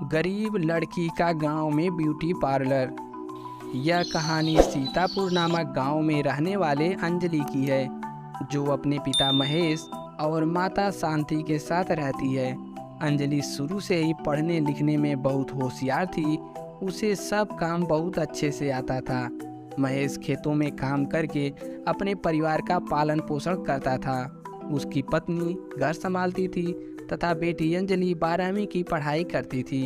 गरीब लड़की का गांव में ब्यूटी पार्लर। यह कहानी सीतापुर नामक गांव में रहने वाले अंजलि की है, जो अपने पिता महेश और माता शांति के साथ रहती है। अंजलि शुरू से ही पढ़ने लिखने में बहुत होशियार थी। उसे सब काम बहुत अच्छे से आता था। महेश खेतों में काम करके अपने परिवार का पालन पोषण करता था। उसकी पत्नी घर संभालती थी तथा बेटी अंजलि 12वीं की पढ़ाई करती थी।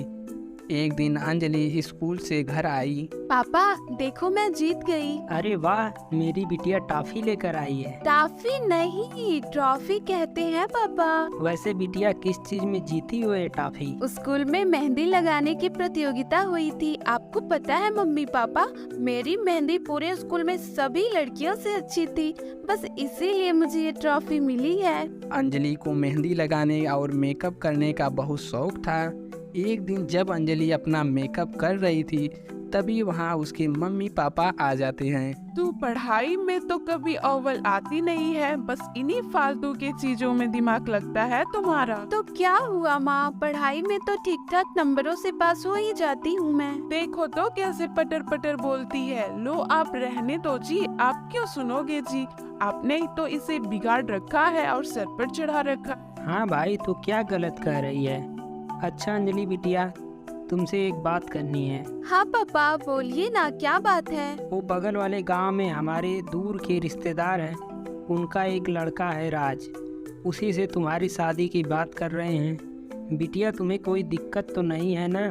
एक दिन अंजलि स्कूल से घर आई। पापा देखो, मैं जीत गई। अरे वाह, मेरी बिटिया टॉफी लेकर आई है। टॉफी नहीं, ट्रॉफी कहते हैं पापा। वैसे बिटिया किस चीज में जीती हो ये टॉफी? स्कूल में मेहंदी लगाने की प्रतियोगिता हुई थी। आपको पता है मम्मी पापा, मेरी मेहंदी पूरे स्कूल में सभी लड़कियों से अच्छी थी। बस इसीलिए मुझे ये ट्रॉफी मिली है। अंजलि को मेहंदी लगाने और मेकअप करने का बहुत शौक था। एक दिन जब अंजलि अपना मेकअप कर रही थी, तभी वहाँ उसके मम्मी पापा आ जाते हैं। तू पढ़ाई में तो कभी अव्वल आती नहीं है, बस इन्हीं फालतू की चीजों में दिमाग लगता है तुम्हारा। तो क्या हुआ माँ, पढ़ाई में तो ठीक ठाक नंबरों से पास हो ही जाती हूँ मैं। देखो तो कैसे पटर पटर बोलती है। लो आप रहने दो जी, आप क्यों सुनोगे जी? आपने ही तो इसे बिगाड़ रखा है और सर पर चढ़ा रखा। हाँ भाई, तो क्या गलत कह रही है? अच्छा अंजलि बिटिया, तुमसे एक बात करनी है। हाँ पापा बोलिए ना, क्या बात है? वो बगल वाले गांव में हमारे दूर के रिश्तेदार हैं, उनका एक लड़का है राज, उसी से तुम्हारी शादी की बात कर रहे हैं। बिटिया तुम्हें कोई दिक्कत तो नहीं है ना?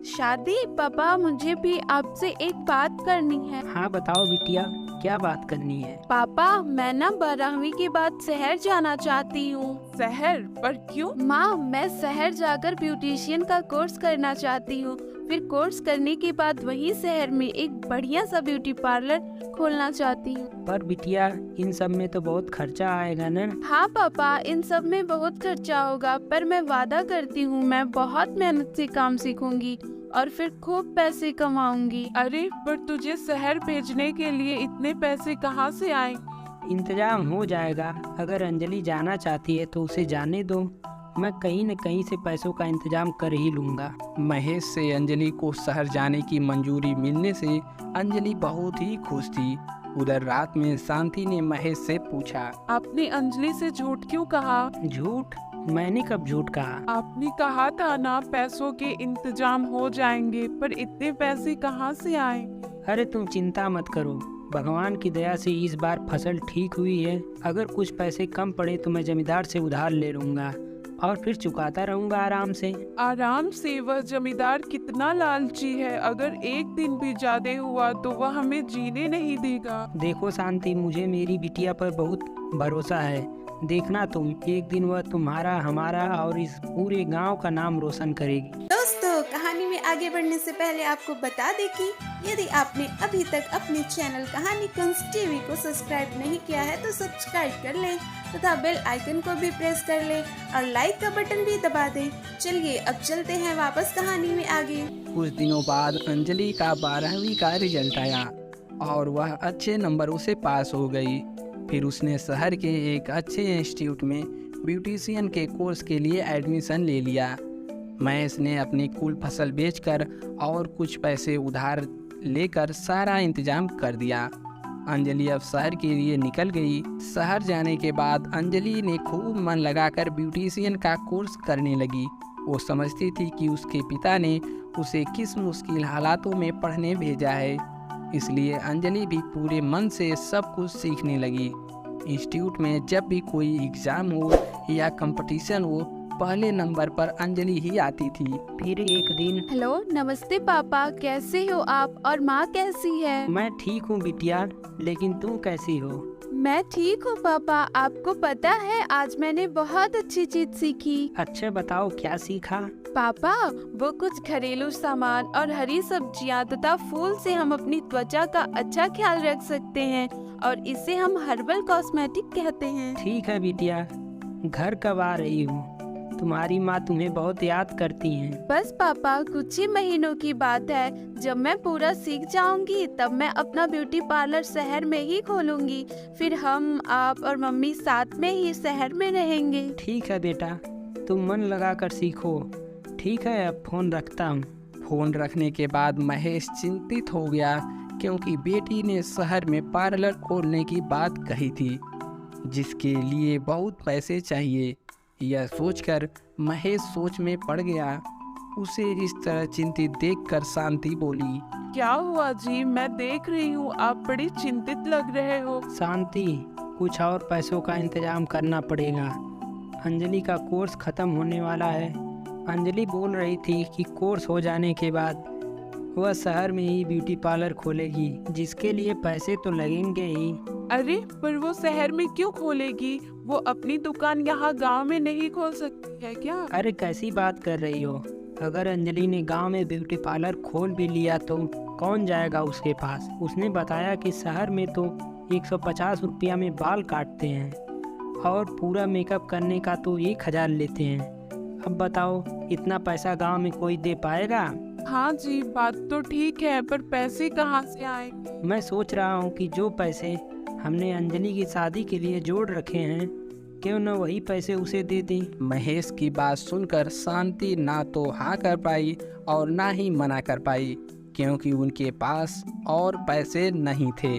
शादी? पापा मुझे भी आपसे एक बात करनी है। हाँ बताओ बिटिया, क्या बात करनी है? पापा मैं ना 12वीं के बाद शहर जाना चाहती हूँ। शहर? पर क्यों? माँ मैं शहर जाकर ब्यूटिशियन का कोर्स करना चाहती हूँ। फिर कोर्स करने के बाद वही शहर में एक बढ़िया सा ब्यूटी पार्लर खोलना चाहती हूँ। पर बिटिया इन सब में तो बहुत खर्चा आएगा ना? हाँ पापा, इन सब में बहुत खर्चा होगा, पर मैं वादा करती हूँ मैं बहुत मेहनत से काम सीखूंगी और फिर खूब पैसे कमाऊंगी। अरे पर तुझे शहर भेजने के लिए इतने पैसे कहाँ से आए? इंतजाम हो जाएगा। अगर अंजलि जाना चाहती है तो उसे जाने दो, मैं कहीं न कहीं से पैसों का इंतजाम कर ही लूँगा। महेश से अंजलि को शहर जाने की मंजूरी मिलने से अंजलि बहुत ही खुश थी। उधर रात में शांति ने महेश से पूछा, आपने अंजलि से झूठ क्यों कहा? झूठ? मैंने कब झूठ कहा? आपने कहा था ना पैसों के इंतजाम हो जाएंगे, पर इतने पैसे कहाँ से आए? अरे तुम चिंता मत करो, भगवान की दया से इस बार फसल ठीक हुई है। अगर कुछ पैसे कम पड़े तो मैं जमींदार से उधार ले लूँगा और फिर चुकाता रहूँगा आराम से। आराम से? वह जमींदार कितना लालची है। अगर एक दिन भी ज्यादा हुआ तो वह हमें जीने नहीं देगा। देखो शांति, मुझे मेरी बिटिया पर बहुत भरोसा है। देखना तुम, एक दिन वह तुम्हारा, हमारा और इस पूरे गांव का नाम रोशन करेगी। दोस्तों कहानी में आगे बढ़ने से पहले आपको बता दें कि यदि आपने अभी तक अपने चैनल कहानी कुंज टीवी को सब्सक्राइब नहीं किया है तो सब्सक्राइब कर लें तथा बेल आइकन को भी प्रेस कर लें और लाइक का बटन भी दबा दें। चलिए अब चलते हैं वापस कहानी में आगे। कुछ दिनों बाद अंजलि का 12वीं का रिजल्ट आया और वह अच्छे नंबरों से पास हो गई। फिर उसने शहर के एक अच्छे इंस्टीट्यूट में ब्यूटिशियन के कोर्स के लिए एडमिशन ले लिया। महेश ने अपनी कुल फसल बेचकर और कुछ पैसे उधार लेकर सारा इंतजाम कर दिया। अंजलि अब शहर के लिए निकल गई। शहर जाने के बाद अंजलि ने खूब मन लगाकर ब्यूटिशियन का कोर्स करने लगी। वो समझती थी कि उसके पिता ने उसे किस मुश्किल हालातों में पढ़ने भेजा है, इसलिए अंजलि भी पूरे मन से सब कुछ सीखने लगी। इंस्टीट्यूट में जब भी कोई एग्ज़ाम हो या कंपटीशन हो, पहले नंबर पर अंजलि ही आती थी। फिर एक दिन, हेलो नमस्ते पापा, कैसे हो आप और माँ कैसी है? मैं ठीक हूँ बिटिया, लेकिन तुम कैसी हो? मैं ठीक हूँ पापा। आपको पता है आज मैंने बहुत अच्छी चीज सीखी। अच्छा बताओ, क्या सीखा? पापा वो कुछ घरेलू सामान और हरी सब्जियाँ तथा फूल से हम अपनी त्वचा का अच्छा ख्याल रख सकते हैं और इसे हम हर्बल कॉस्मेटिक कहते हैं। ठीक है बिटिया, घर कब आ रही हूँ? तुम्हारी माँ तुम्हें बहुत याद करती हैं। बस पापा कुछ ही महीनों की बात है, जब मैं पूरा सीख जाऊंगी तब मैं अपना ब्यूटी पार्लर शहर में ही खोलूंगी। फिर हम, आप और मम्मी साथ में ही शहर में रहेंगे। ठीक है बेटा, तुम मन लगा कर सीखो। ठीक है, अब फ़ोन रखता हूँ। फोन रखने के बाद महेश चिंतित हो गया क्योंकि बेटी ने शहर में पार्लर खोलने की बात कही थी जिसके लिए बहुत पैसे चाहिए। यह सोचकर महेश सोच में पड़ गया। उसे इस तरह चिंतित देखकर शांति बोली, क्या हुआ जी? मैं देख रही हूँ आप बड़ी चिंतित लग रहे हो। शांति, कुछ और पैसों का इंतजाम करना पड़ेगा। अंजलि का कोर्स ख़त्म होने वाला है। अंजलि बोल रही थी कि कोर्स हो जाने के बाद वह शहर में ही ब्यूटी पार्लर खोलेगी, जिसके लिए पैसे तो लगेंगे ही। अरे पर वो शहर में क्यों खोलेगी? वो अपनी दुकान यहाँ गांव में नहीं खोल सकती है क्या? अरे कैसी बात कर रही हो? अगर अंजलि ने गांव में ब्यूटी पार्लर खोल भी लिया तो कौन जाएगा उसके पास? उसने बताया कि शहर में तो 150 रुपया में बाल काटते हैं और पूरा मेकअप करने का तो 1000 लेते हैं। अब बताओ, इतना पैसा गांव में कोई दे पाएगा? हाँ जी, बात तो ठीक है, पर पैसे कहाँ से आएंगे? मैं सोच रहा हूँ कि जो पैसे हमने अंजलि की शादी के लिए जोड़ रखे हैं, क्यों न वही पैसे उसे दे दें। महेश की बात सुनकर शांति ना तो हाँ कर पाई और ना ही मना कर पाई क्योंकि उनके पास और पैसे नहीं थे।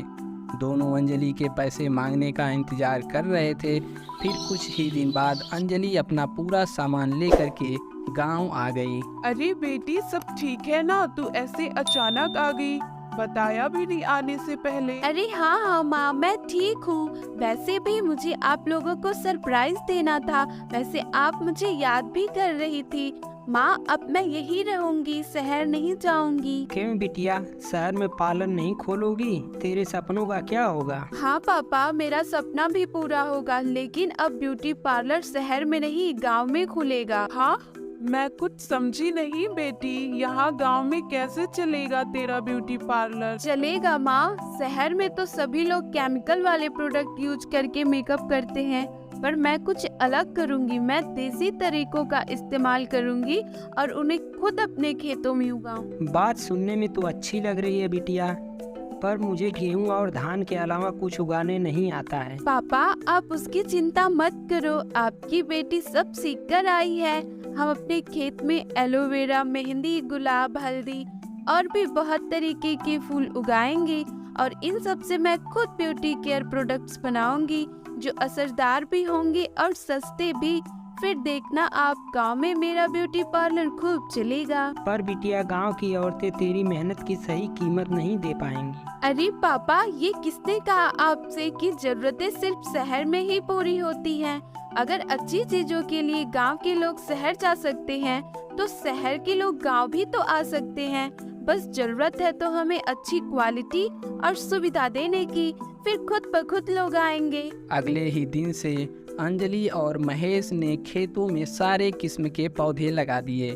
दोनों अंजलि के पैसे मांगने का इंतजार कर रहे थे। फिर कुछ ही दिन बाद अंजलि अपना पूरा सामान लेकर के गांव आ गई। अरे बेटी, सब ठीक है ना? तू ऐसे अचानक आ गई, बताया भी नहीं आने से पहले। अरे हाँ माँ, मैं ठीक हूँ। वैसे भी मुझे आप लोगों को सरप्राइज देना था। वैसे आप मुझे याद भी कर रही थी। माँ, अब मैं यही रहूंगी, शहर नहीं जाऊंगी। क्यों बिटिया, शहर में पार्लर नहीं खोलोगी? तेरे सपनों का क्या होगा? हाँ पापा, मेरा सपना भी पूरा होगा, लेकिन अब ब्यूटी पार्लर शहर में नहीं गांव में खुलेगा। हाँ, मैं कुछ समझी नहीं बेटी। यहाँ गांव में कैसे चलेगा तेरा ब्यूटी पार्लर? चलेगा माँ, शहर में तो सभी लोग केमिकल वाले प्रोडक्ट यूज करके मेकअप करते हैं, पर मैं कुछ अलग करूँगी। मैं देसी तरीकों का इस्तेमाल करूँगी और उन्हें खुद अपने खेतों में उगाऊँ। बात सुनने में तो अच्छी लग रही है बिटिया, पर मुझे गेहूं और धान के अलावा कुछ उगाने नहीं आता है। पापा, आप उसकी चिंता मत करो, आपकी बेटी सब सीख कर आई है। हम अपने खेत में एलोवेरा, मेहंदी, गुलाब, हल्दी और भी बहुत तरीके के फूल उगाएंगे और इन सब से मैं खुद ब्यूटी केयर प्रोडक्ट्स बनाऊंगी जो असरदार भी होंगे और सस्ते भी। फिर देखना आप, गांव में मेरा ब्यूटी पार्लर खूब चलेगा। पर बिटिया, गांव की औरतें तेरी मेहनत की सही कीमत नहीं दे पाएंगी। अरे पापा, ये किसने कहा आपसे कि जरूरतें सिर्फ शहर में ही पूरी होती हैं? अगर अच्छी चीजों के लिए गांव के लोग शहर जा सकते हैं तो शहर के लोग गांव भी तो आ सकते हैं। बस जरूरत है तो हमें अच्छी क्वालिटी और सुविधा देने की, फिर खुद ब खुद लोग आएंगे। अगले ही दिन से अंजलि और महेश ने खेतों में सारे किस्म के पौधे लगा दिए।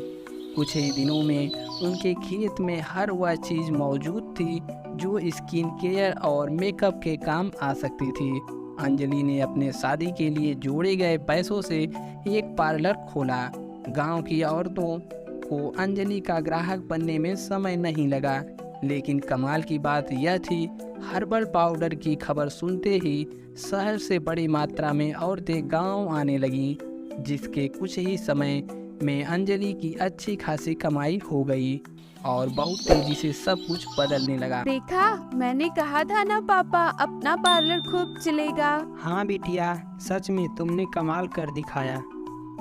कुछ ही दिनों में उनके खेत में हर वह चीज़ मौजूद थी जो स्किन केयर और मेकअप के काम आ सकती थी। अंजलि ने अपने शादी के लिए जोड़े गए पैसों से एक पार्लर खोला। गांव की औरतों को अंजलि का ग्राहक बनने में समय नहीं लगा, लेकिन कमाल की बात यह थी, हर्बल पाउडर की खबर सुनते ही शहर से बड़ी मात्रा में औरतें गांव आने लगीं, जिसके कुछ ही समय में अंजलि की अच्छी खासी कमाई हो गई और बहुत तेजी से सब कुछ बदलने लगा। देखा, मैंने कहा था ना पापा, अपना पार्लर खूब चलेगा। हाँ बिटिया, सच में तुमने कमाल कर दिखाया।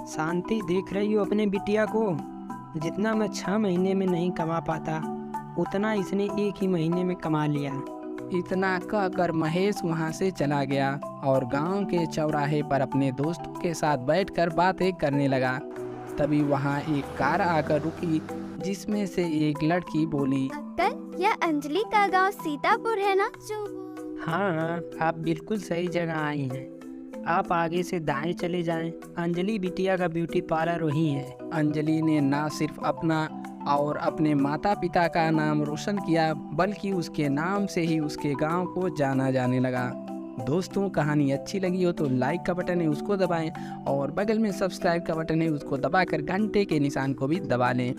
शांति, देख रही हो अपने बिटिया को? जितना मैं 6 महीने में नहीं कमा पाता, उतना इसने 1 ही महीने में कमा लिया। इतना कहकर महेश वहां से चला गया और गांव के चौराहे पर अपने दोस्तों के साथ बैठकर बातें करने लगा। तभी वहां एक कार आकर रुकी, जिसमें से एक लड़की बोली, अंकल, यह अंजलि का गांव सीतापुर है ना? हाँ, आप बिल्कुल सही जगह आई हैं। आप आगे से दाएं चले जाएं। अंजलि बिटिया का ब्यूटी पार्लर वही है। अंजलि ने ना सिर्फ अपना और अपने माता पिता का नाम रोशन किया, बल्कि उसके नाम से ही उसके गांव को जाना जाने लगा। दोस्तों, कहानी अच्छी लगी हो तो लाइक का बटन है उसको दबाएं और बगल में सब्सक्राइब का बटन है उसको दबाकर घंटे के निशान को भी दबा लें।